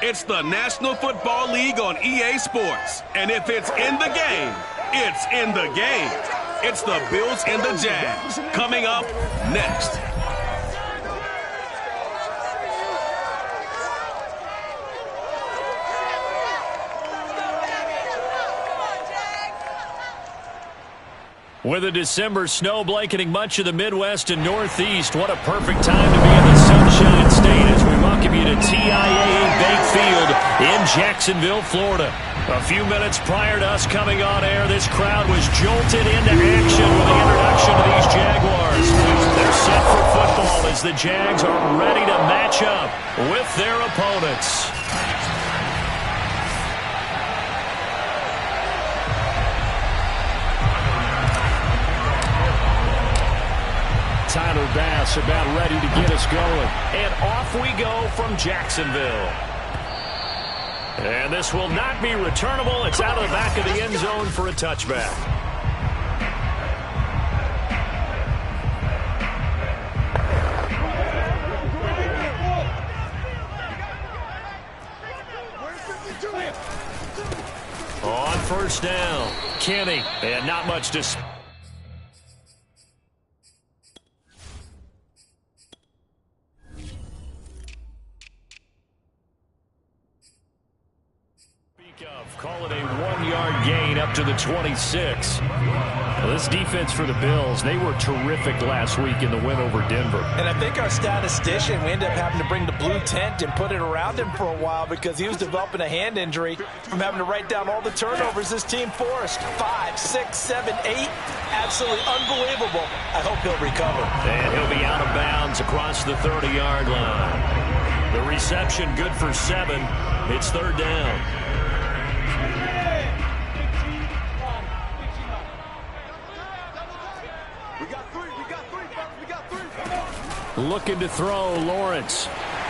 It's the National Football League on EA Sports. And if it's in the game, it's in the game. It's the Bills and the Jags. Coming up next. With a December snow blanketing much of the Midwest and Northeast, what a perfect time to be in the Sunshine State as we welcome you to TIAA Bank Field in Jacksonville, Florida. A few minutes prior to us coming on air, this crowd was jolted into action with the introduction of these Jaguars. They're set for football as the Jags are ready to match up with their opponents. Tyler Bass about ready to get us going. And off we go from Jacksonville. And this will not be returnable. It's out of the back of the end zone for a touchback. On first down, Kenny. And not much to speak of. Call it a 1-yard gain up to the 26. Well, this defense for the Bills, they were terrific last week in the win over Denver. And I think our statistician, we ended up having to bring the blue tent and put it around him for a while because he was developing a hand injury from having to write down all the turnovers this team forced. 5, 6, 7, 8. Absolutely unbelievable. I hope he'll recover. And he'll be out of bounds across the 30-yard line. The reception good for 7. It's third down. Looking to throw, Lawrence.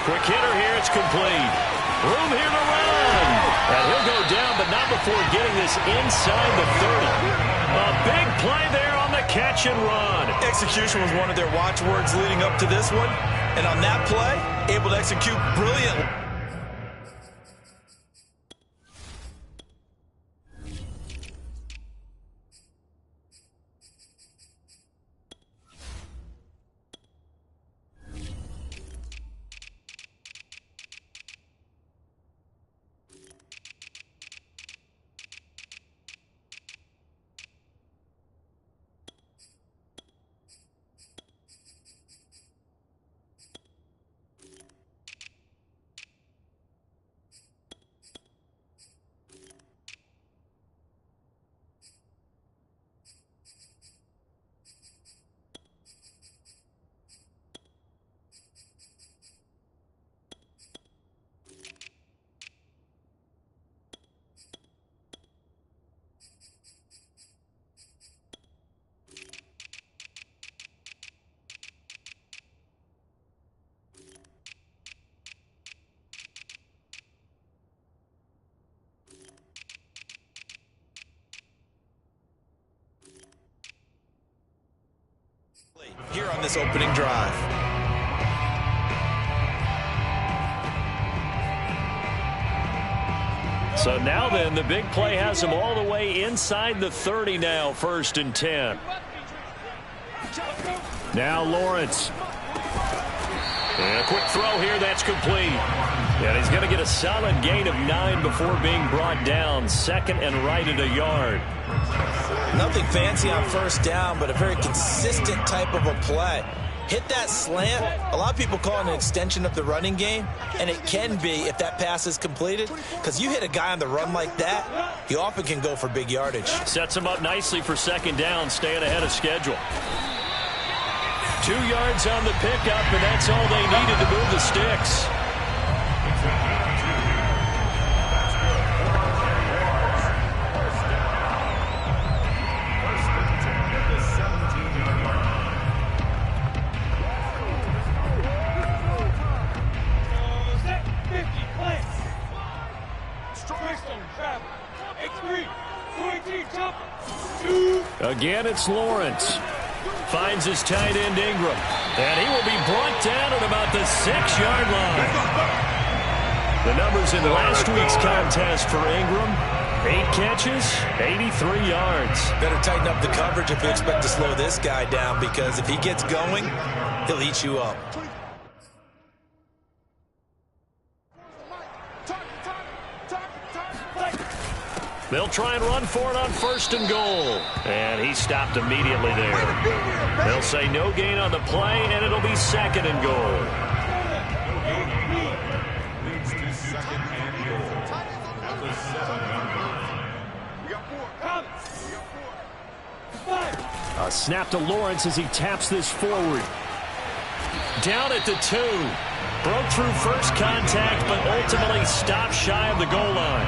Quick hitter here, it's complete. Room here to run. And he'll go down, but not before getting this inside the 30. A big play there on the catch and run. Execution was one of their watchwords leading up to this one. And on that play, able to execute brilliantly. Here on this opening drive. So now then, the big play has them all the way inside the 30 now, 1st and 10. Now Lawrence. And a quick throw here, that's complete. And he's going to get a solid gain of 9 before being brought down. 2nd and right at a yard. Nothing fancy on first down, but a very consistent type of a play. Hit that slant. A lot of people call it an extension of the running game, and it can be if that pass is completed, because you hit a guy on the run like that, he often can go for big yardage. Sets him up nicely for 2nd down, staying ahead of schedule. 2 yards on the pickup, and that's all they needed to move the sticks. Again, it's Lawrence. Finds his tight end, Ingram. And he will be brought down at about the 6-yard line. The numbers in last week's contest for Ingram: 8 catches, 83 yards. Better tighten up the coverage if you expect to slow this guy down, because if he gets going, he'll eat you up. They'll try and run for it on 1st and goal. And he stopped immediately there. They'll say no gain on the play, and it'll be 2nd and goal. A snap to Lawrence as he taps this forward. Down at the 2. Broke through first contact, but ultimately stopped shy of the goal line.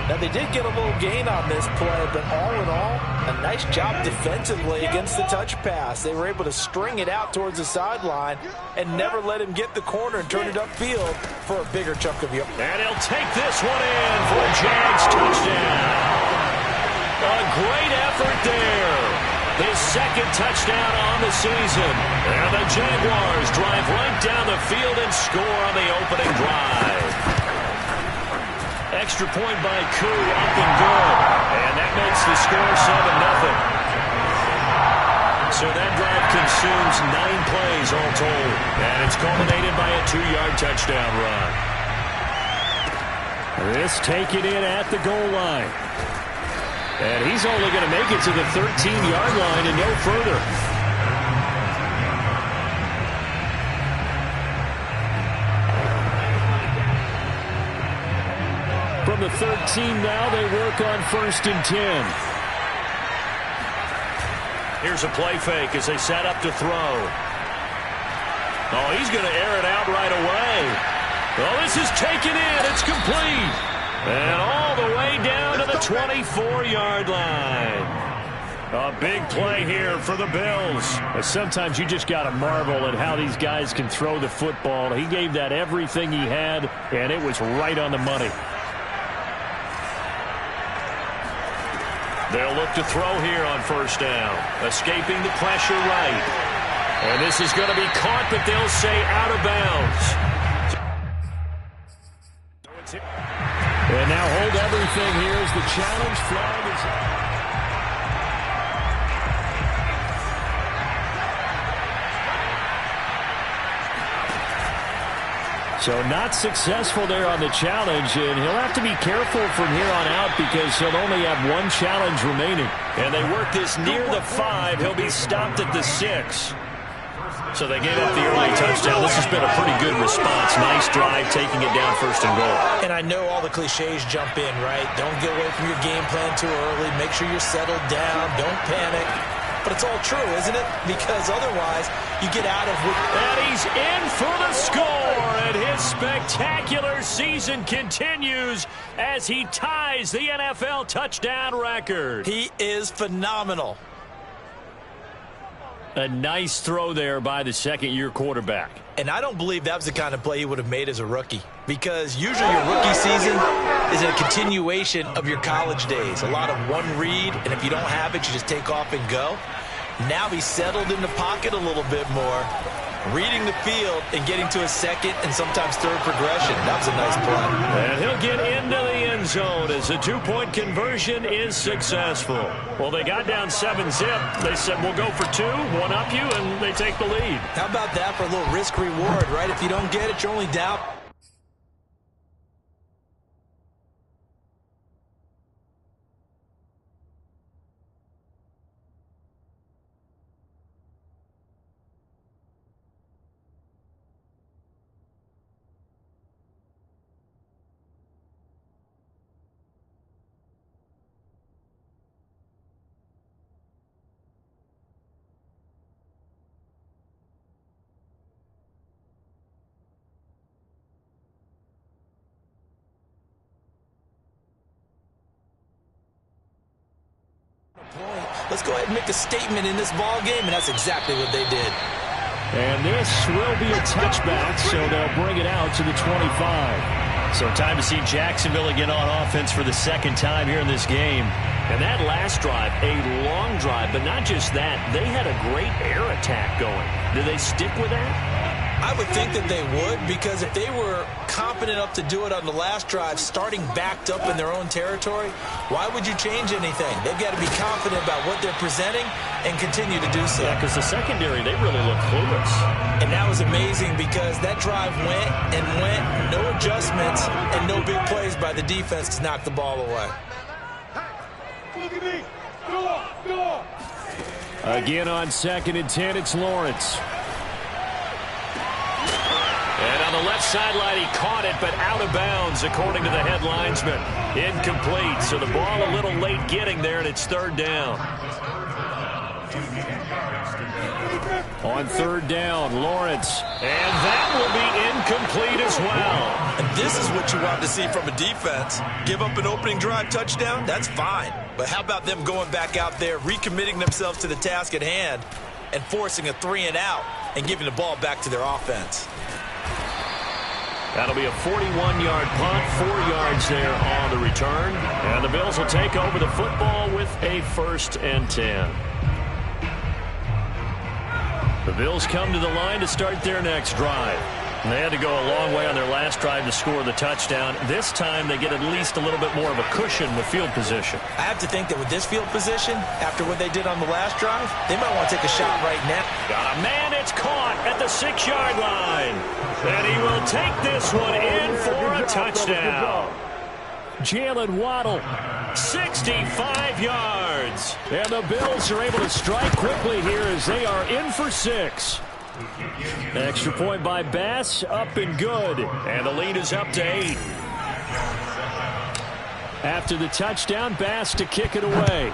Now, they did get a little gain on this play, but all in all, a nice job defensively against the touch pass. They were able to string it out towards the sideline and never let him get the corner and turn it upfield for a bigger chunk of yard. And he'll take this one in for a Jags touchdown. A great effort there. His 2nd touchdown on the season. And the Jaguars drive right down the field and score on the opening drive. Extra point by Koo, up and good. And that makes the score 7-0. So that drive consumes 9 plays all told. And it's culminated by a 2-yard touchdown run. This taken in at the goal line. And he's only going to make it to the 13-yard line and no further. From the 13 now, they work on 1st and 10. Here's a play fake as they set up to throw. Oh, he's going to air it out right away. Oh, this is taken in. It's complete. And all the way down to the 24-yard line. A big play here for the Bills. Sometimes you just got to marvel at how these guys can throw the football. He gave that everything he had, and it was right on the money. They'll look to throw here on 1st down. Escaping the pressure right. And this is going to be caught, but they'll say out of bounds. And now hold everything here as the challenge flag is out. So not successful there on the challenge, and he'll have to be careful from here on out because he'll only have 1 challenge remaining. And they work this near the 5. He'll be stopped at the 6. So they gave up the early touchdown. This has been a pretty good response. Nice drive, taking it down 1st and goal. And I know all the cliches jump in, right? Don't get away from your game plan too early. Make sure you're settled down. Don't panic. But it's all true, isn't it? Because otherwise, you get out of... And he's in for the score, and his spectacular season continues as he ties the NFL touchdown record. He is phenomenal. A nice throw there by the 2nd-year quarterback. And I don't believe that was the kind of play he would have made as a rookie. Because usually your rookie season is a continuation of your college days. A lot of one read, and if you don't have it, you just take off and go. Now he's settled in the pocket a little bit more, reading the field and getting to a 2nd and sometimes 3rd progression. That was a nice play. And he'll get into the end zone as the 2-point conversion is successful. Well, they got down 7-zip. They said, we'll go for 2, one up you, and they take the lead. How about that for a little risk-reward, right? If you don't get it, you're only down. Let's go ahead and make a statement in this ball game, and that's exactly what they did. And this will be a touchback, so they'll bring it out to the 25. So time to see Jacksonville again on offense for the 2nd time here in this game. And that last drive, a long drive, but not just that. They had a great air attack going. Do they stick with that? I would think that they would, because if they were confident enough to do it on the last drive, starting backed up in their own territory, why would you change anything? They've got to be confident about what they're presenting and continue to do so. Yeah, because the secondary, they really look clueless. And that was amazing because that drive went and went, no adjustments, and no big plays by the defense to knock the ball away. Look at me. Go. Again on 2nd and 10, it's Lawrence. And on the left sideline, he caught it, but out of bounds, according to the head linesman. Incomplete, so the ball a little late getting there, and it's 3rd down. On 3rd down, Lawrence. And that will be incomplete as well. And this is what you want to see from a defense. Give up an opening drive touchdown, that's fine. But how about them going back out there, recommitting themselves to the task at hand, and forcing a 3-and-out and giving the ball back to their offense. That'll be a 41-yard punt, 4 yards there on the return. And the Bills will take over the football with a 1st and 10. The Bills come to the line to start their next drive. And they had to go a long way on their last drive to score the touchdown. This time they get at least a little bit more of a cushion with field position. I have to think that with this field position, after what they did on the last drive, they might want to take a shot right now. Got a man, it's caught at the 6-yard line. And he will take this one in for a touchdown. Jalen Waddle, 65 yards. And the Bills are able to strike quickly here as they are in for 6. Extra point by Bass, up and good. And the lead is up to 8. After the touchdown, Bass to kick it away.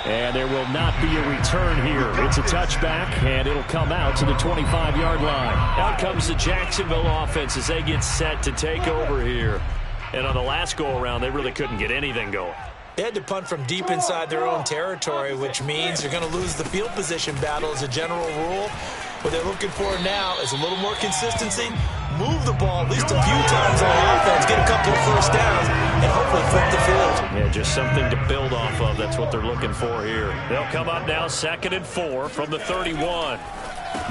And there will not be a return here. It's a touchback, and it'll come out to the 25-yard line. Out comes the Jacksonville offense as they get set to take over here. And on the last go-around, they really couldn't get anything going. They had to punt from deep inside their own territory, which means they're going to lose the field position battle as a general rule. What they're looking for now is a little more consistency, move the ball at least a few times on offense, get a couple of first downs, and hopefully flip the field. Yeah, just something to build off of. That's what they're looking for here. They'll come up now 2nd and 4 from the 31.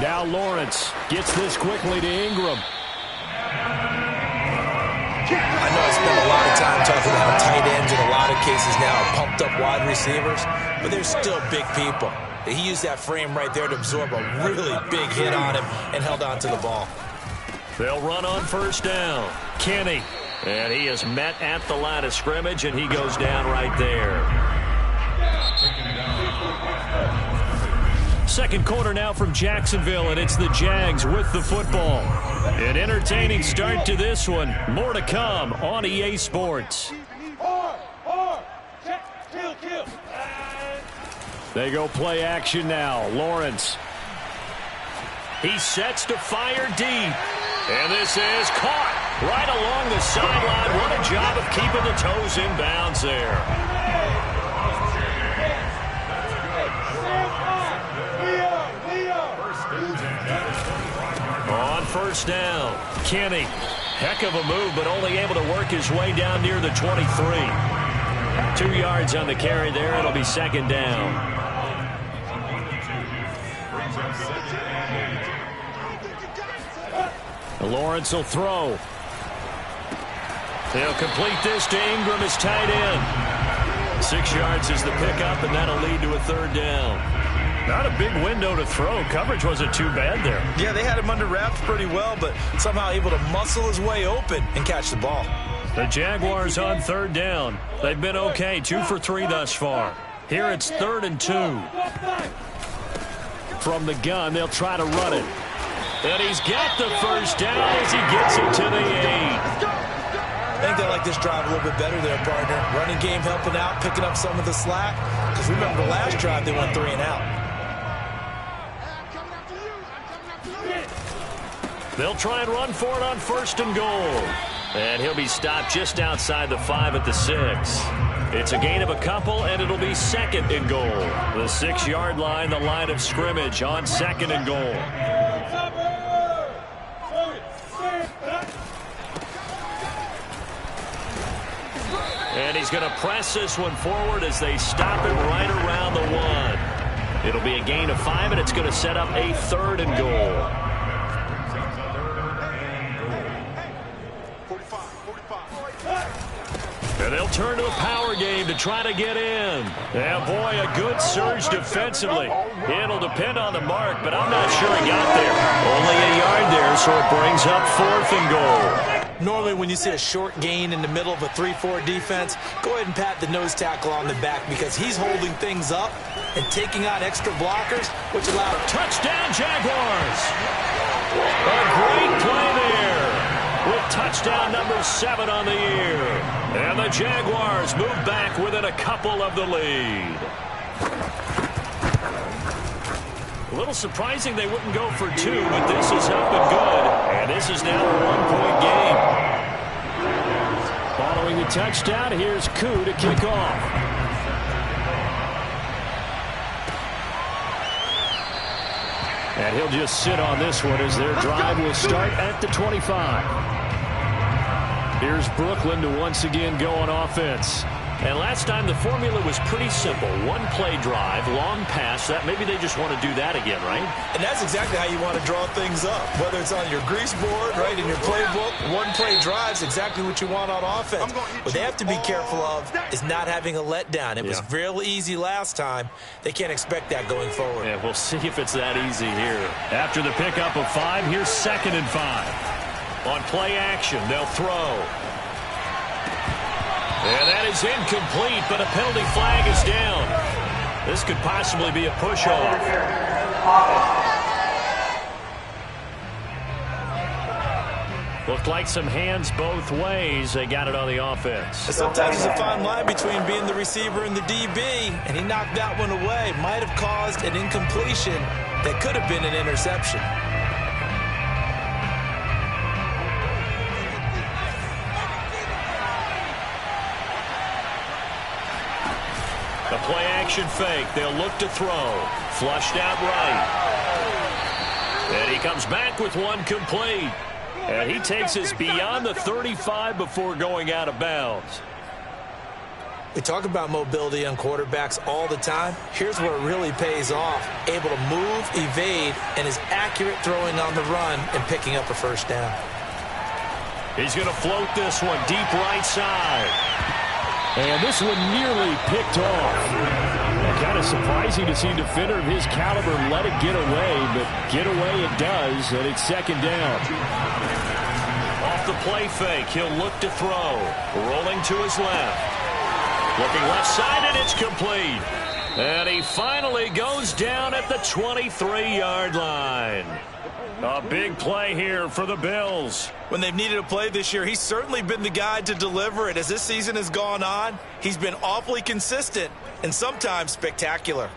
Now Lawrence gets this quickly to Ingram. I know I spend a lot of time talking about tight ends in a lot of cases now are pumped up wide receivers, but they're still big people. He used that frame right there to absorb a really big hit on him and held on to the ball. They'll run on 1st down. Kenny. And he is met at the line of scrimmage, and he goes down right there. 2nd quarter now from Jacksonville, and it's the Jags with the football. An entertaining start to this one. More to come on EA Sports. They go play action now. Lawrence. He sets to fire deep. And this is caught right along the sideline. What a job of keeping the toes in bounds there. On 1st down, Kenny. Heck of a move, but only able to work his way down near the 23. 2 yards on the carry there. It'll be 2nd down. Lawrence will throw. They'll complete this to Ingram, his tight end. 6 yards is the pickup, and that'll lead to a 3rd down. Not a big window to throw. Coverage wasn't too bad there. Yeah, they had him under wraps pretty well, but somehow able to muscle his way open and catch the ball. The Jaguars on 3rd down. They've been okay, 2 for 3 thus far. Here it's 3rd and 2. From the gun, they'll try to run it. And he's got the 1st down as he gets it to the 8. I think they like this drive a little bit better there, partner. Running game helping out, picking up some of the slack. Because remember the last drive, they went 3-and-out. They'll try and run for it on 1st and goal. And he'll be stopped just outside the 5 at the 6. It's a gain of a couple, and it'll be 2nd and goal. The 6-yard line, the line of scrimmage on 2nd and goal. And he's going to press this one forward as they stop him right around the 1. It'll be a gain of 5, and it's going to set up a 3rd and goal. And they'll turn to the power game to try to get in. Yeah, boy, a good surge defensively. It'll depend on the mark, but I'm not sure he got there. Only a yard there, so it brings up 4th and goal. Normally when you see a short gain in the middle of a 3-4 defense, go ahead and pat the nose tackle on the back because he's holding things up and taking on extra blockers, which allows touchdown Jaguars. A great play there with touchdown number 7 on the year. And the Jaguars move back within a couple of the lead. A little surprising they wouldn't go for 2, but this is up and good. And this is now a 1-point game. Following the touchdown, here's Koo to kick off. And he'll just sit on this one as their drive will start at the 25. Here's Brooklyn to once again go on offense. And last time the formula was pretty simple. 1-play drive, long pass. That maybe they just want to do that again, right? And that's exactly how you want to draw things up. Whether it's on your grease board, right, in your playbook, 1-play drive is exactly what you want on offense. What they have to be careful of is not having a letdown. It was real easy last time. They can't expect that going forward. Yeah, we'll see if it's that easy here. After the pickup of 5, here's 2nd and 5. On play action, they'll throw. And that is incomplete, but a penalty flag is down. This could possibly be a push-off. Looked like some hands both ways. They got it on the offense. Sometimes there's a fine line between being the receiver and the DB, and he knocked that one away. Might have caused an incompletion that could have been an interception. The play-action fake. They'll look to throw. Flushed out right. And he comes back with one complete. And he takes us beyond the 35 before going out of bounds. We talk about mobility on quarterbacks all the time. Here's where it really pays off. Able to move, evade, and is accurate throwing on the run and picking up a first down. He's going to float this one deep right side. And this one nearly picked off. Kind of surprising to see a defender of his caliber let it get away, but get away it does, and it's 2nd down. Off the play fake, he'll look to throw. Rolling to his left. Looking left side, and it's complete. And he finally goes down at the 23-yard line. A big play here for the Bills. When they've needed a play this year, he's certainly been the guy to deliver it. As this season has gone on, he's been awfully consistent and sometimes spectacular.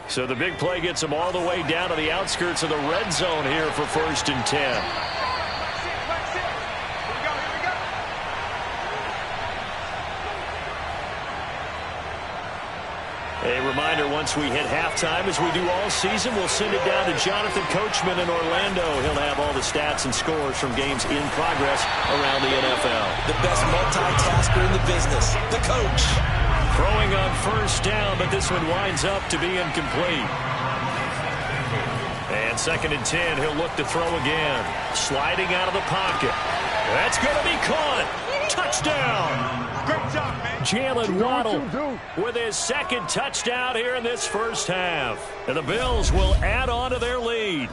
So the big play gets him all the way down to the outskirts of the red zone here for 1st and 10. A reminder, once we hit halftime, as we do all season, we'll send it down to Jonathan Coachman in Orlando. He'll have all the stats and scores from games in progress around the NFL. The best multitasker in the business, the coach. Throwing on 1st down, but this one winds up to be incomplete. And 2nd and 10, he'll look to throw again. Sliding out of the pocket. That's going to be caught. Touchdown. Great job, man. Jalen Waddle with his 2nd touchdown here in this first half. And the Bills will add on to their lead.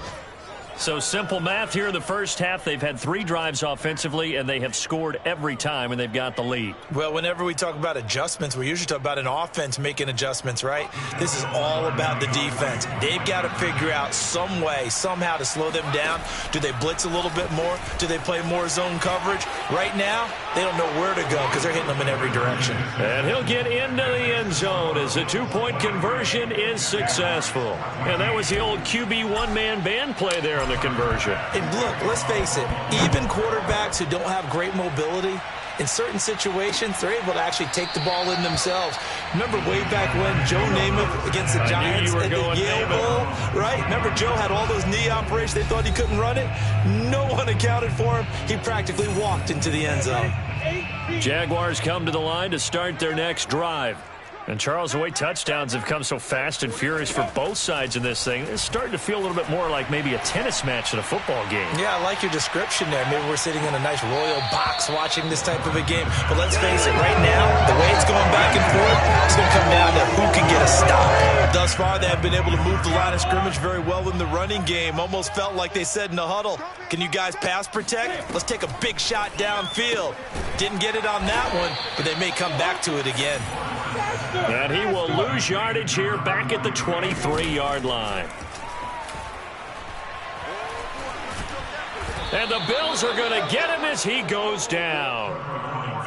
So simple math here in the first half. They've had 3 drives offensively, and they have scored every time, and they've got the lead. Well, whenever we talk about adjustments, we usually talk about an offense making adjustments, right? This is all about the defense. They've got to figure out some way, somehow to slow them down. Do they blitz a little bit more? Do they play more zone coverage? Right now, they don't know where to go because they're hitting them in every direction. And he'll get into the end zone as the 2-point conversion is successful. And that was the old QB one-man band play there on the conversion. And look, let's face it, even quarterbacks who don't have great mobility, in certain situations, they're able to actually take the ball in themselves. Remember way back when Joe Namath against the Giants at the Yale Bowl, right? Remember Joe had all those knee operations. They thought he couldn't run it. No one accounted for him. He practically walked into the end zone. Jaguars come to the line to start their next drive. And, Charles, the way touchdowns have come so fast and furious for both sides in this thing, it's starting to feel a little bit more like maybe a tennis match in a football game. Yeah, I like your description there. Maybe we're sitting in a nice royal box watching this type of a game. But let's face it, right now, the way it's going back and forth, it's going to come down to who can get a stop. Thus far, they have been able to move the line of scrimmage very well in the running game. Almost felt like they said in the huddle, can you guys pass protect? Let's take a big shot downfield. Didn't get it on that one, but they may come back to it again. And he will lose yardage here back at the 23-yard line. And the Bills are going to get him as he goes down.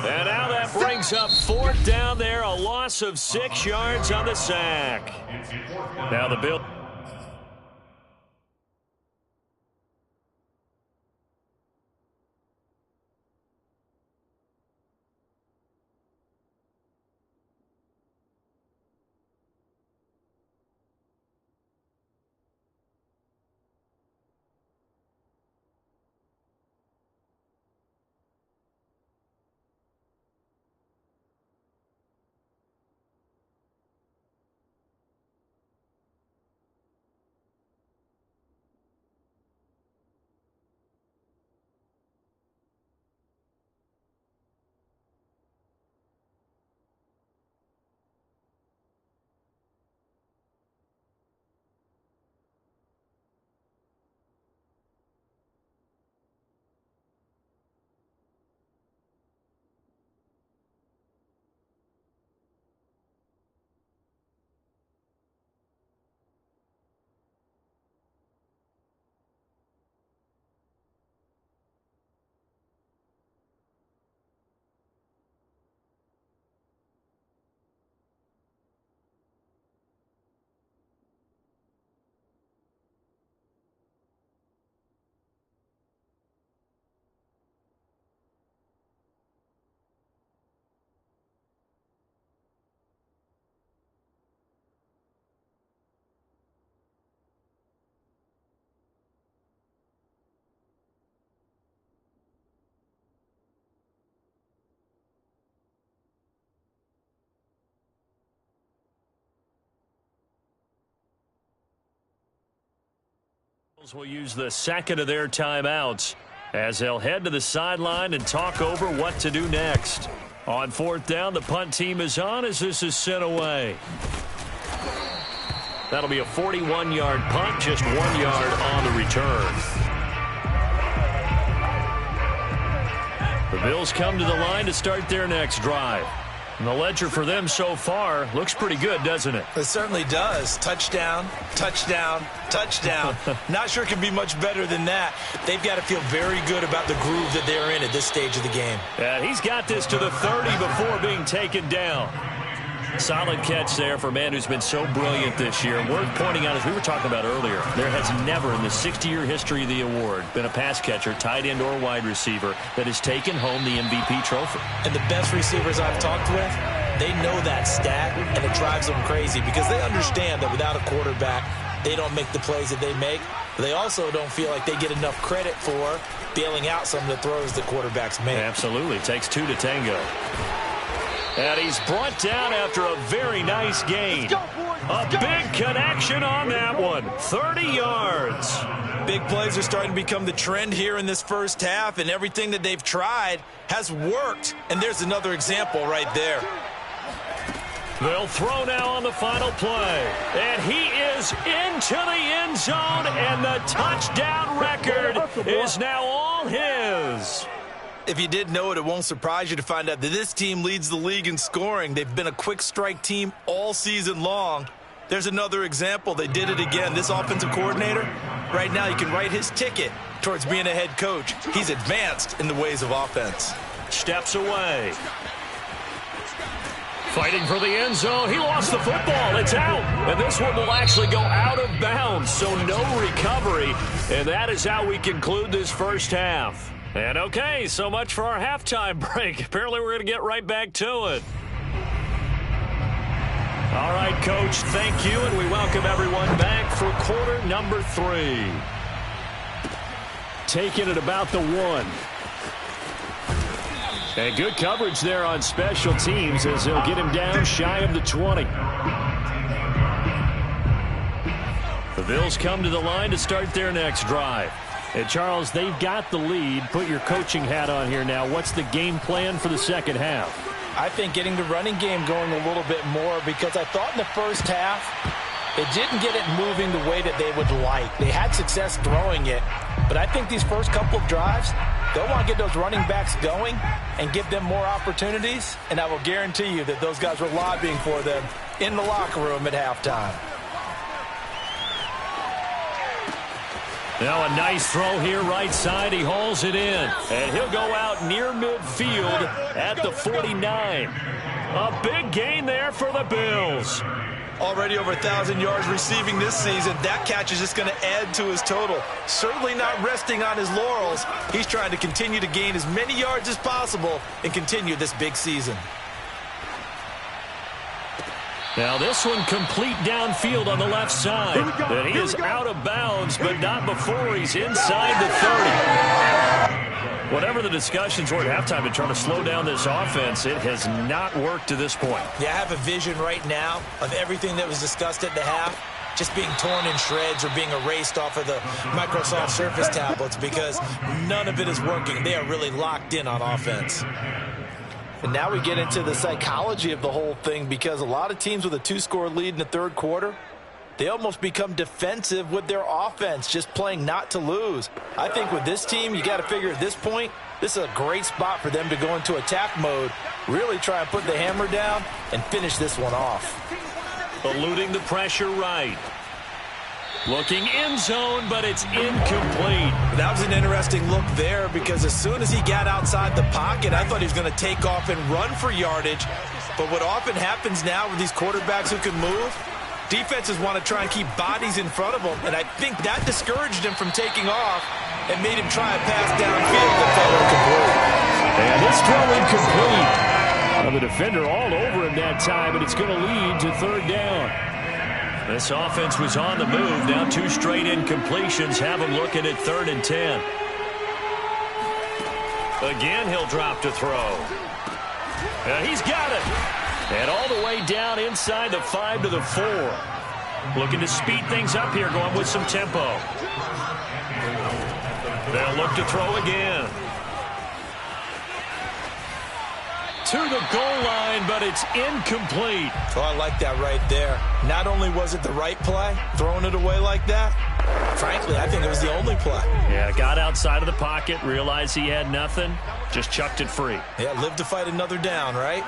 And now that brings up 4th down there, a loss of 6 yards on the sack. Now the Bills. Will use the second of their timeouts as they'll head to the sideline and talk over what to do next. On 4th down, the punt team is on as this is sent away. That'll be a 41-yard punt, just 1 yard on the return. The Bills come to the line to start their next drive. And the ledger for them so far looks pretty good, doesn't it? It certainly does. Touchdown, touchdown, touchdown. Not sure it can be much better than that. They've got to feel very good about the groove that they're in at this stage of the game. And he's got this to the 30 before being taken down. Solid catch there for a man who's been so brilliant this year. Worth pointing out, as we were talking about earlier, there has never in the 60-year history of the award been a pass catcher, tight end or wide receiver that has taken home the MVP trophy. And the best receivers I've talked with, they know that stat, and it drives them crazy because they understand that without a quarterback, they don't make the plays that they make. They also don't feel like they get enough credit for bailing out some of the throws that quarterbacks make. Absolutely. It takes 2 to tango. And he's brought down after a very nice gain. A big connection on that one. 30 yards. Big plays are starting to become the trend here in this first half, and everything that they've tried has worked. And there's another example right there. They'll throw now on the final play. And he is into the end zone, and the touchdown record is now all his. If you didn't know it, it won't surprise you to find out that this team leads the league in scoring. They've been a quick strike team all season long. There's another example. They did it again. This offensive coordinator, right now, you can write his ticket towards being a head coach. He's advanced in the ways of offense. Steps away. Fighting for the end zone. He lost the football. It's out. And this one will actually go out of bounds, so no recovery. And that is how we conclude this first half. And okay, so much for our halftime break. Apparently we're going to get right back to it. All right, Coach, thank you, and we welcome everyone back for quarter number 3. Taking it about the 1. And good coverage there on special teams as they'll get him down shy of the 20. The Bills come to the line to start their next drive. And Charles, they've got the lead. Put your coaching hat on here now. What's the game plan for the second half? I think getting the running game going a little bit more, because I thought in the first half it didn't get it moving the way that they would like. They had success throwing it, but I think these first couple of drives, they'll want to get those running backs going and give them more opportunities, and I will guarantee you that those guys were lobbying for them in the locker room at halftime. Now a nice throw here right side. He hauls it in. And he'll go out near midfield at the 49. A big gain there for the Bills. Already over 1,000 yards receiving this season. That catch is just going to add to his total. Certainly not resting on his laurels. He's trying to continue to gain as many yards as possible and continue this big season. Now this one complete downfield on the left side. And he is out of bounds, but not before he's inside the 30. Whatever the discussions were at halftime to try to slow down this offense, it has not worked to this point. Yeah, I have a vision right now of everything that was discussed at the half just being torn in shreds or being erased off of the Microsoft Surface tablets, because none of it is working. They are really locked in on offense. And now we get into the psychology of the whole thing, because a lot of teams with a 2-score lead in the third quarter, they almost become defensive with their offense, just playing not to lose. I think with this team, you got to figure at this point, this is a great spot for them to go into attack mode, really try and put the hammer down and finish this one off. Eluding the pressure right. Looking end zone, but it's incomplete. That was an interesting look there, because as soon as he got outside the pocket, I thought he was going to take off and run for yardage. But what often happens now with these quarterbacks who can move, defenses want to try and keep bodies in front of them, and I think that discouraged him from taking off and made him try a pass downfield that fell incomplete. And it's throw incomplete. Well, the defender all over him that time, and it's going to lead to third down. This offense was on the move. Now 2 straight incompletions have him looking at 3rd and 10. Again, he'll drop to throw. And he's got it. And all the way down inside the 5 to the 4. Looking to speed things up here, going with some tempo. They'll look to throw again. To the goal line, but it's incomplete. Oh, I like that right there. Not only was it the right play, throwing it away like that, frankly, I think it was the only play. Yeah, got outside of the pocket, realized he had nothing, just chucked it free. Yeah, live to fight another down, right?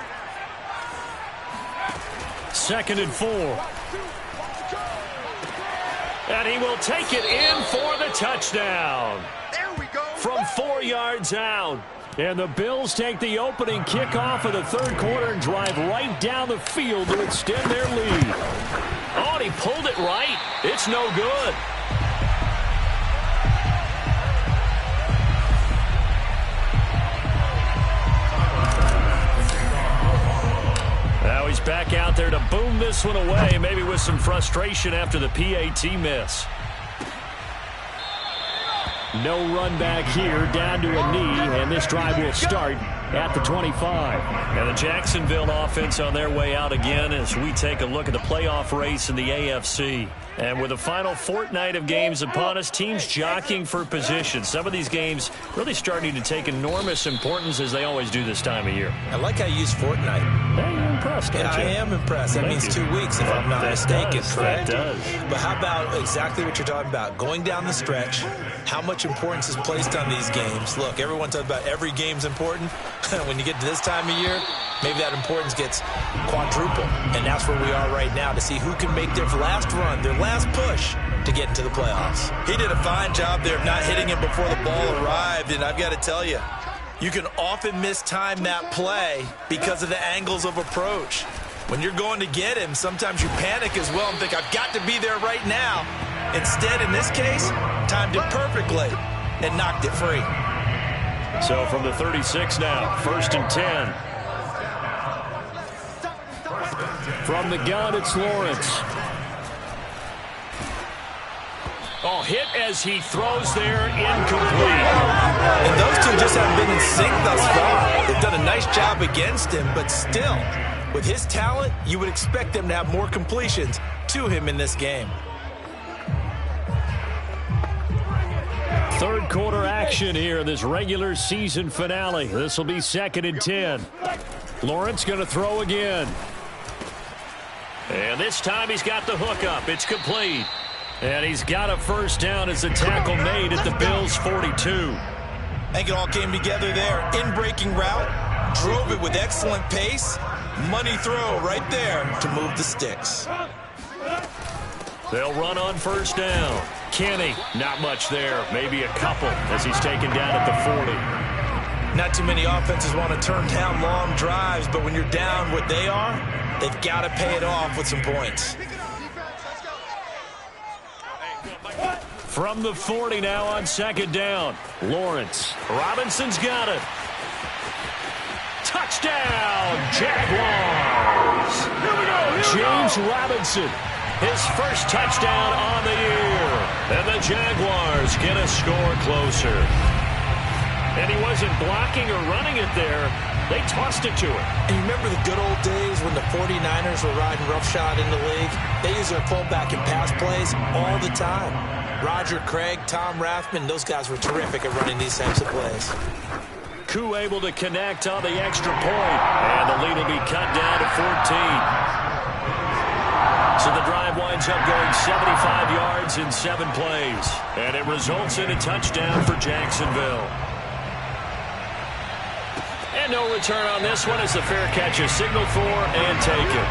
2nd and 4. And he will take it in for the touchdown. There we go. From 4 yards out. And the Bills take the opening kickoff of the third quarter and drive right down the field to extend their lead. Oh, and he pulled it right. It's no good. Now he's back out there to boom this one away, maybe with some frustration after the PAT miss. No run back here, down to a knee, and this drive will start at the 25. And the Jacksonville offense on their way out again as we take a look at the playoff race in the AFC. And with the final fortnight of games upon us, teams jockeying for position. Some of these games really starting to take enormous importance, as they always do this time of year. I like how you use fortnight. Hey, you're impressed, aren't you? I am impressed. That means 2 weeks, if I'm not mistaken, correct? That does. But how about exactly what you're talking about? Going down the stretch, how much importance is placed on these games? Look, everyone talks about every game's important. When you get to this time of year, maybe that importance gets quadruple. And that's where we are right now, to see who can make their last run, their last push to get into the playoffs. He did a fine job there of not hitting him before the ball arrived, and I've got to tell you, you can often mistime that play because of the angles of approach. When you're going to get him, sometimes you panic as well and think, I've got to be there right now. Instead, in this case, timed it perfectly and knocked it free. So from the 36 now, 1st and 10. From the gun, it's Lawrence. Oh, hit as he throws there, incomplete. And those two just haven't been in sync thus far. They've done a nice job against him, but still, with his talent, you would expect them to have more completions to him in this game. Third quarter action here in this regular season finale. This will be 2nd and 10. Lawrence going to throw again. And this time he's got the hook up. It's complete. And he's got a first down as the tackle made at the Bills' 42. I think it all came together there. In-breaking route, drove it with excellent pace. Money throw right there to move the sticks. They'll run on first down. Kenny, not much there. Maybe a couple as he's taken down at the 40. Not too many offenses want to turn down long drives, but when you're down what they are, they've got to pay it off with some points. From the 40 now on 2nd down. Lawrence. Robinson's got it. Touchdown, Jaguars. James Robinson, his first touchdown on the year. And the Jaguars get a score closer. And he wasn't blocking or running it there. They tossed it to him. And you remember the good old days when the 49ers were riding roughshod in the league? They used their fullback in pass plays all the time. Roger Craig, Tom Rathman, those guys were terrific at running these types of plays. Koo able to connect on the extra point. And the lead will be cut down to 14. So the drive winds up going 75 yards in 7 plays. And it results in a touchdown for Jacksonville. And no return on this one as the fair catch is signaled for and taken.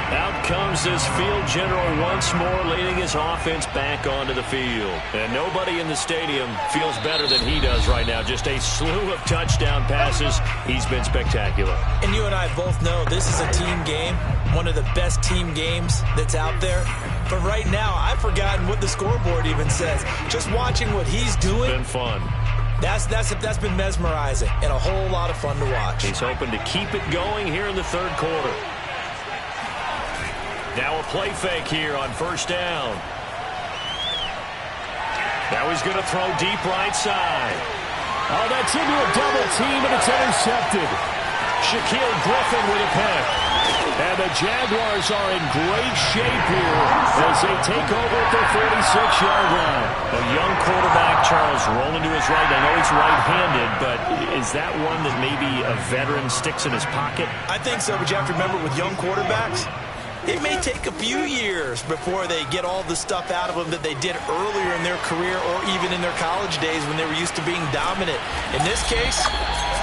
Out comes this field general once more, leading his offense back onto the field. And nobody in the stadium feels better than he does right now. Just a slew of touchdown passes. He's been spectacular. And you and I both know this is a team game, one of the best team games that's out there. But right now, I've forgotten what the scoreboard even says. Just watching what he's doing. It's been fun. That's been mesmerizing and a whole lot of fun to watch. He's hoping to keep it going here in the 3rd quarter. Now a play fake here on first down. Now he's going to throw deep right side. Oh, that's into a double team, and it's intercepted. Shaquille Griffin with a pick. And the Jaguars are in great shape here as they take over at their 46-yard line. A young quarterback, Charles, rolling to his right. I know he's right-handed, but is that one that maybe a veteran sticks in his pocket? I think so, but you have to remember with young quarterbacks, it may take a few years before they get all the stuff out of them that they did earlier in their career or even in their college days when they were used to being dominant. In this case,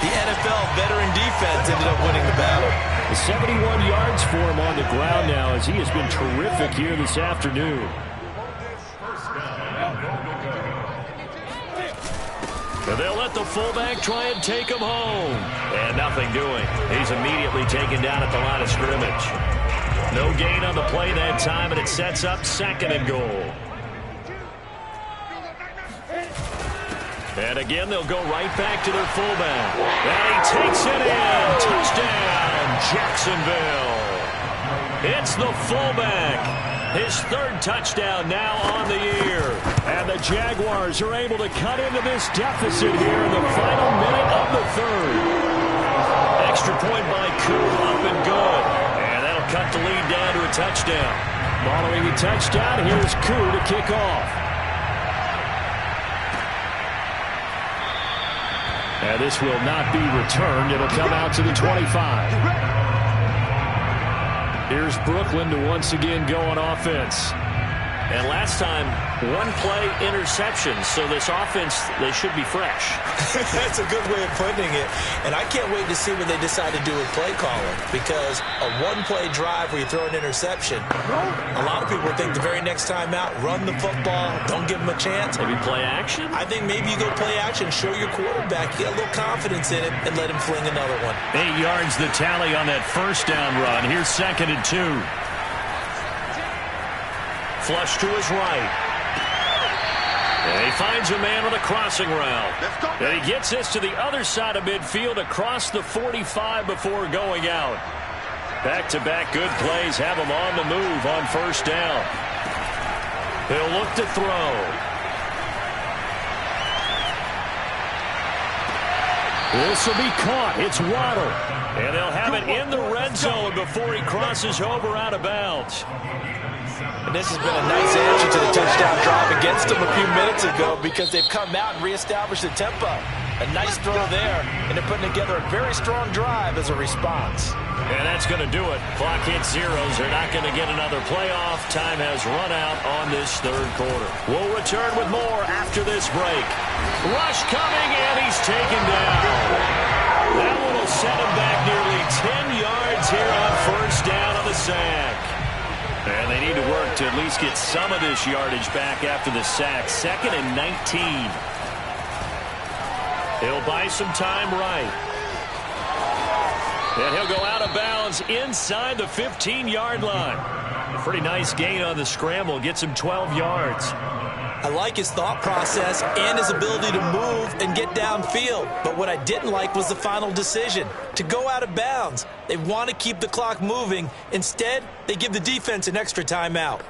the NFL veteran defense ended up winning the battle. 71 yards for him on the ground now as he has been terrific here this afternoon. And they'll let the fullback try and take him home. And nothing doing. He's immediately taken down at the line of scrimmage. No gain on the play that time, and it sets up 2nd and goal. And again, they'll go right back to their fullback. And he takes it in. Touchdown, Jacksonville. It's the fullback. His 3rd touchdown now on the year. And the Jaguars are able to cut into this deficit here in the final minute of the 3rd. Extra point by Koo, up and good. Cut the lead down to a touchdown. Following the touchdown, here's Koo to kick off. And this will not be returned. It'll come out to the 25. Here's Brooklyn to once again go on offense. And last time, 1-play interception. So this offense, they should be fresh. That's a good way of putting it. And I can't wait to see what they decide to do with play calling. Because a 1-play drive where you throw an interception, a lot of people think the very next time out, run the football, don't give them a chance. Maybe play action? I think maybe you go play action, show your quarterback, get a little confidence in it, and let him fling another one. 8 yards the tally on that first down run. Here's 2nd and 2. Flush to his right. And he finds a man on a crossing route. And he gets this to the other side of midfield across the 45 before going out. Back-to-back good plays have him on the move on first down. He'll look to throw. This will be caught. It's Waddle. And they'll have it in the red zone before he crosses over out of bounds. And this has been a nice answer to the touchdown drive against them a few minutes ago because they've come out and reestablished the tempo. A nice throw there, and they're putting together a very strong drive as a response. And that's going to do it. Clock hits zeros. They're not going to get another playoff. Time has run out on this third quarter. We'll return with more after this break. Rush coming, and he's taken down. That one will set him back nearly 10 yards here on first down on the sack. And they need to work to at least get some of this yardage back after the sack. 2nd and 19. He'll buy some time right. And he'll go out of bounds inside the 15-yard line. Pretty nice gain on the scramble. Gets him 12 yards. I like his thought process and his ability to move and get downfield. But what I didn't like was the final decision, to go out of bounds. They want to keep the clock moving. Instead, they give the defense an extra timeout.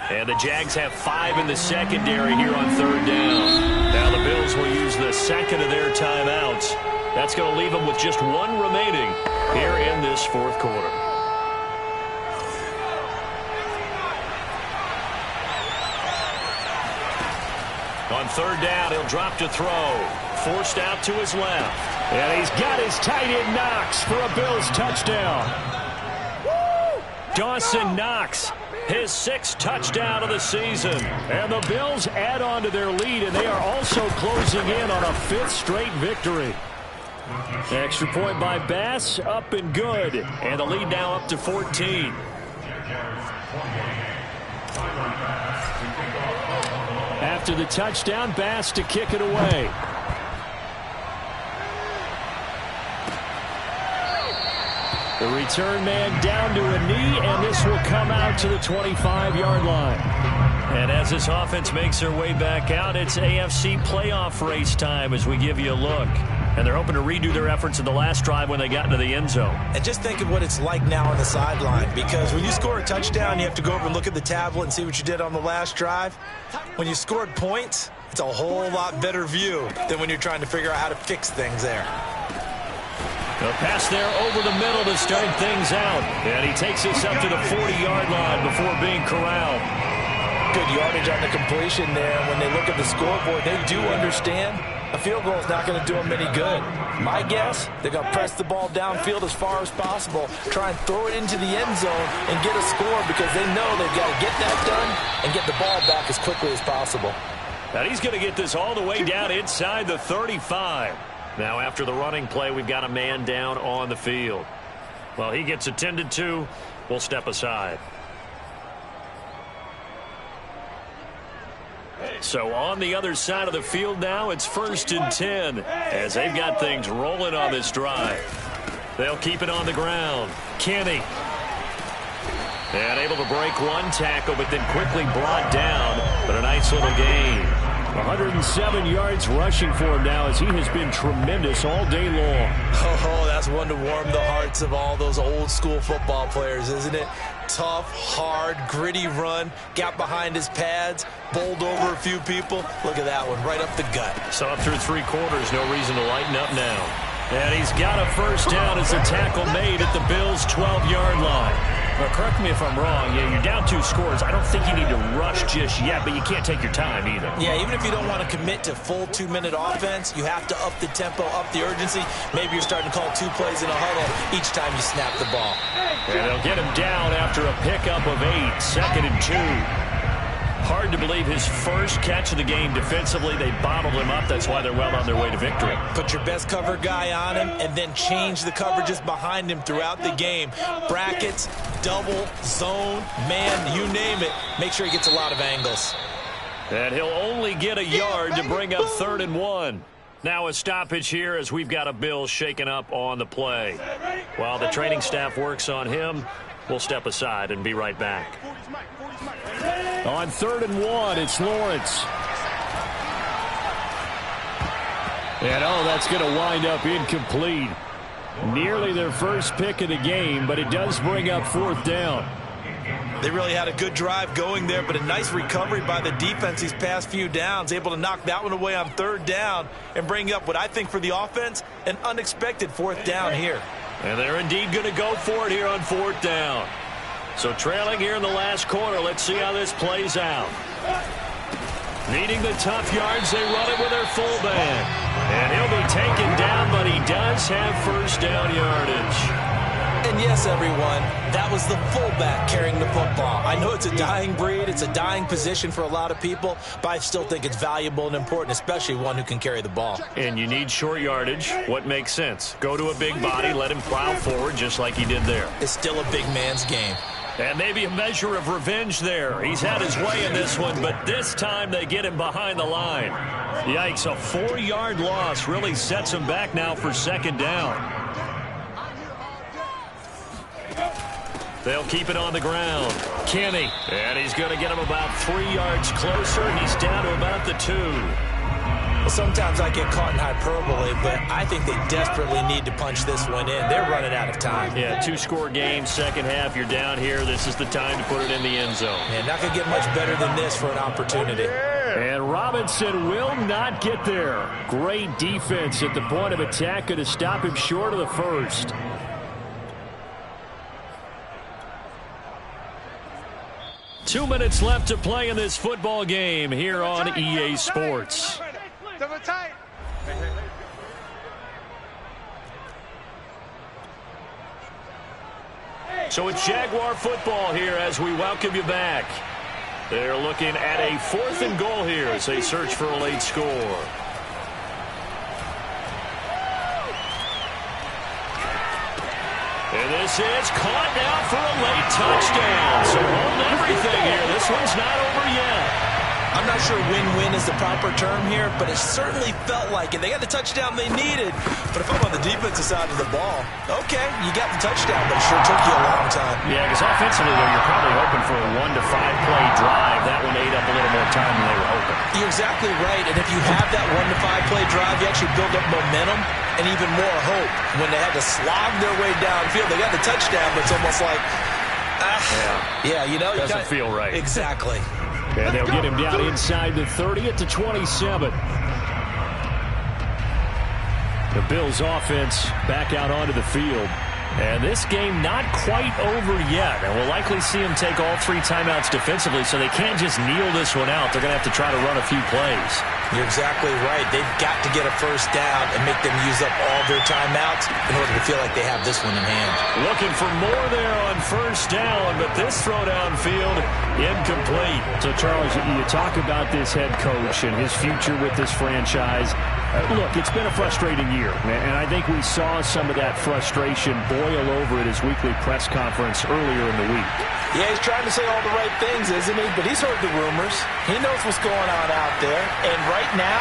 And the Jags have 5 in the secondary here on third down. Now the Bills will use the second of their timeouts. That's going to leave them with just 1 remaining here in this fourth quarter. On third down, he'll drop to throw. Forced out to his left. And he's got his tight end Knox for a Bills touchdown. Dawson Knox, his 6th touchdown of the season. And the Bills add on to their lead, and they are also closing in on a 5th straight victory. Extra point by Bass, up and good. And the lead now up to 14. After the touchdown, Bass to kick it away. The return man down to a knee, and this will come out to the 25-yard line. And as this offense makes their way back out, it's AFC playoff race time as we give you a look. And they're hoping to redo their efforts in the last drive when they got into the end zone. And just think of what it's like now on the sideline, because when you score a touchdown, you have to go over and look at the tablet and see what you did on the last drive. When you scored points, it's a whole lot better view than when you're trying to figure out how to fix things there. A pass there over the middle to start things out. And he takes us up to the 40-yard line before being corralled. Good yardage on the completion there. When they look at the scoreboard, they do understand a field goal is not going to do them any good. My guess, they're going to press the ball downfield as far as possible, try and throw it into the end zone and get a score because they know they've got to get that done and get the ball back as quickly as possible. And he's going to get this all the way down inside the 35. Now, after the running play, we've got a man down on the field. Well, he gets attended to. We'll step aside. So on the other side of the field now, it's 1st and 10 as they've got things rolling on this drive. They'll keep it on the ground. Kenny. And able to break one tackle, but then quickly brought down. But a nice little gain. 107 yards rushing for him now as he has been tremendous all day long. Oh, that's one to warm the hearts of all those old school football players, isn't it? Tough, hard, gritty run, got behind his pads, bowled over a few people. Look at that one, right up the gut. So up through 3 quarters, no reason to lighten up now. And he's got a first down as the tackle made at the Bills' 12-yard line. Now, correct me if I'm wrong. Yeah, you're down 2 scores. I don't think you need to rush just yet, but you can't take your time either. Yeah, even if you don't want to commit to full 2-minute offense, you have to up the tempo, up the urgency. Maybe you're starting to call 2 plays in a huddle each time you snap the ball. And they'll get him down after a pickup of 8, 2nd and 2. Hard to believe his first catch of the game defensively. They bottled him up. That's why they're well on their way to victory. Put your best cover guy on him and then change the coverages behind him throughout the game. Brackets, double, zone, man, you name it. Make sure he gets a lot of angles. And he'll only get a yard to bring up 3rd and 1. Now a stoppage here as we've got a Bill shaken up on the play. While the training staff works on him, we'll step aside and be right back. On 3rd and 1, it's Lawrence. And, that's going to wind up incomplete. Nearly their first pick of the game, but it does bring up 4th down. They really had a good drive going there, but a nice recovery by the defense these past few downs, able to knock that one away on 3rd down and bring up what I think for the offense, an unexpected 4th down here. And they're indeed going to go for it here on 4th down. So trailing here in the last quarter, let's see how this plays out. Needing the tough yards, they run it with their fullback. And he'll be taken down, but he does have 1st down yardage. And yes, everyone, that was the fullback carrying the football. I know it's a dying breed, it's a dying position for a lot of people, but I still think it's valuable and important, especially one who can carry the ball. And you need short yardage. What makes sense? Go to a big body, let him plow forward just like he did there. It's still a big man's game. And maybe a measure of revenge there. He's had his way in this one, but this time they get him behind the line. Yikes, a 4-yard loss really sets him back now for 2nd down. They'll keep it on the ground. Kenny. And he's going to get him about 3 yards closer. He's down to about the 2. Well, sometimes I get caught in hyperbole, but I think they desperately need to punch this one in. They're running out of time. Yeah, 2-score game, second half. You're down here. This is the time to put it in the end zone. Yeah, not going to get much better than this for an opportunity. And Robinson will not get there. Great defense at the point of attack. Going to stop him short of the 1st. Two minutes left to play in this football game here on EA Sports. So it's Jaguar football here as we welcome you back. They're looking at a 4th and goal here as they search for a late score. And this is caught now for a late touchdown. So hold everything here. This one's not over yet. I'm not sure win-win is the proper term here, but it certainly felt like it. They got the touchdown they needed. But if I'm on the defensive side of the ball, okay, you got the touchdown, but it sure took you a long time. Yeah, because offensively, though, you're probably hoping for a 1 to 5 play drive. That one ate up a little more time than they were hoping. You're exactly right. And if you have that 1 to 5 play drive, you actually build up momentum and even more hope. When they had to slog their way downfield, they got the touchdown, but it's almost like, doesn't feel right. Exactly. And they'll get him down inside the 30 at the 27. The Bills offense back out onto the field. And this game not quite over yet. And we'll likely see them take all 3 timeouts defensively, so they can't just kneel this one out. They're going to have to try to run a few plays. You're exactly right. They've got to get a 1st down and make them use up all their timeouts in order to feel like they have this one in hand. Looking for more there on 1st down, but this throw downfield incomplete. So, Charles, you talk about this head coach and his future with this franchise. Look, it's been a frustrating year, and I think we saw some of that frustration boil over at his weekly press conference earlier in the week. Yeah, he's trying to say all the right things, isn't he? But he's heard the rumors. He knows what's going on out there. And right now,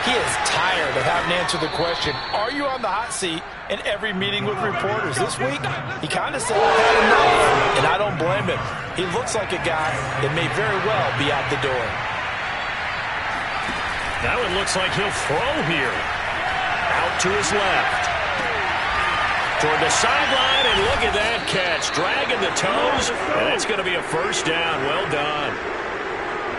he is tired of having to answer the question, are you on the hot seat in every meeting with reporters? This week, he kind of said, I've had enough. And I don't blame him. He looks like a guy that may very well be out the door. That one looks like he'll throw here. Out to his left. Toward the sideline, and look at that catch. Dragging the toes, and that's going to be a 1st down. Well done.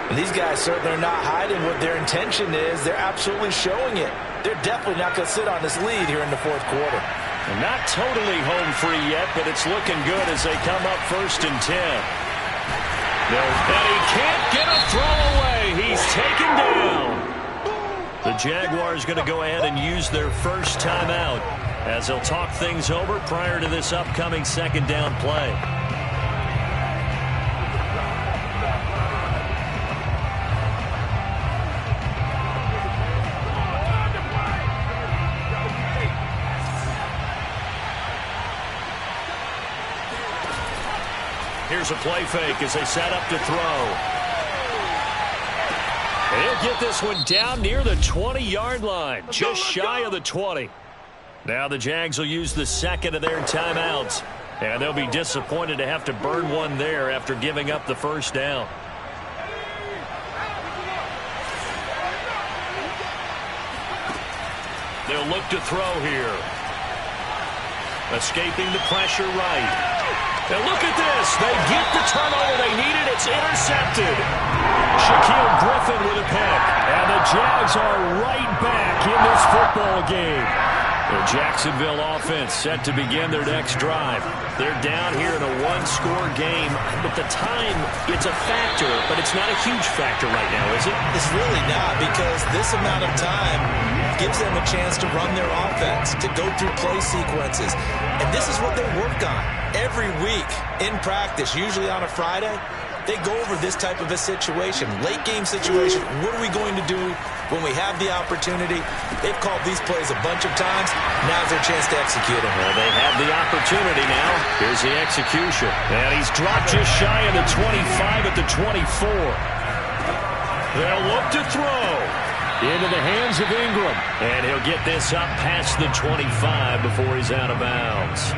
And these guys certainly are not hiding what their intention is. They're absolutely showing it. They're definitely not going to sit on this lead here in the 4th quarter. And not totally home free yet, but it's looking good as they come up 1st and 10. And he can't get a throw away. He's taken down. The Jaguars going to go ahead and use their 1st timeout as they'll talk things over prior to this upcoming 2nd down play. Here's a play fake as they set up to throw. He'll get this one down near the 20-yard line, just shy of the 20. Now the Jags will use the 2nd of their timeouts, and they'll be disappointed to have to burn one there after giving up the 1st down. He'll look to throw here. Escaping the pressure right. And look at this. They get the turnover they needed. It's intercepted. Shaquille Griffin with a pick. And the Jags are right back in this football game. The Jacksonville offense set to begin their next drive. They're down here in a one-score game. But the time, it's a factor, but it's not a huge factor right now, is it? It's really not, because this amount of time gives them a chance to run their offense, to go through play sequences. And this is what they work on every week in practice, usually on a Friday. They go over this type of a situation, late game situation. What are we going to do when we have the opportunity? They've called these plays a bunch of times. Now's their chance to execute them. Well, they have the opportunity now. Here's the execution. And he's dropped just shy of the 25 at the 24. They'll look to throw. Into the hands of Ingram. And he'll get this up past the 25 before he's out of bounds.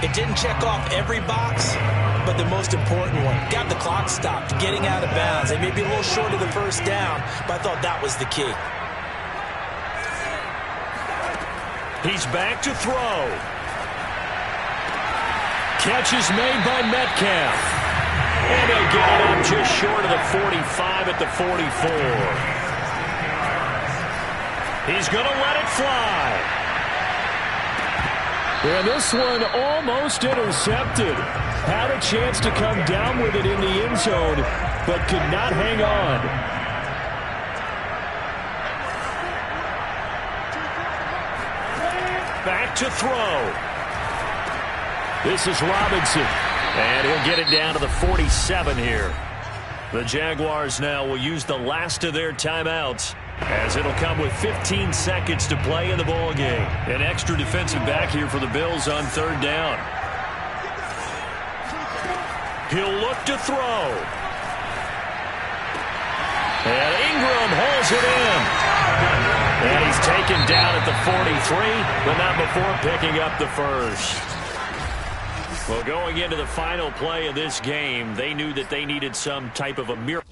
It didn't check off every box, but the most important one. Got the clock stopped, getting out of bounds. They may be a little short of the first down, but I thought that was the key. He's back to throw. Catch is made by Metcalf. And he'll get it up just short of the 45 at the 44. He's going to let it fly. And this one almost intercepted. Had a chance to come down with it in the end zone, but could not hang on. Back to throw. This is Robinson. And he'll get it down to the 47 here. The Jaguars now will use the last of their timeouts, as it'll come with 15 seconds to play in the ball game. An extra defensive back here for the Bills on third down. He'll look to throw. And Ingram holds it in. And he's taken down at the 43, but not before picking up the first. Well, going into the final play of this game, they knew that they needed some type of a miracle.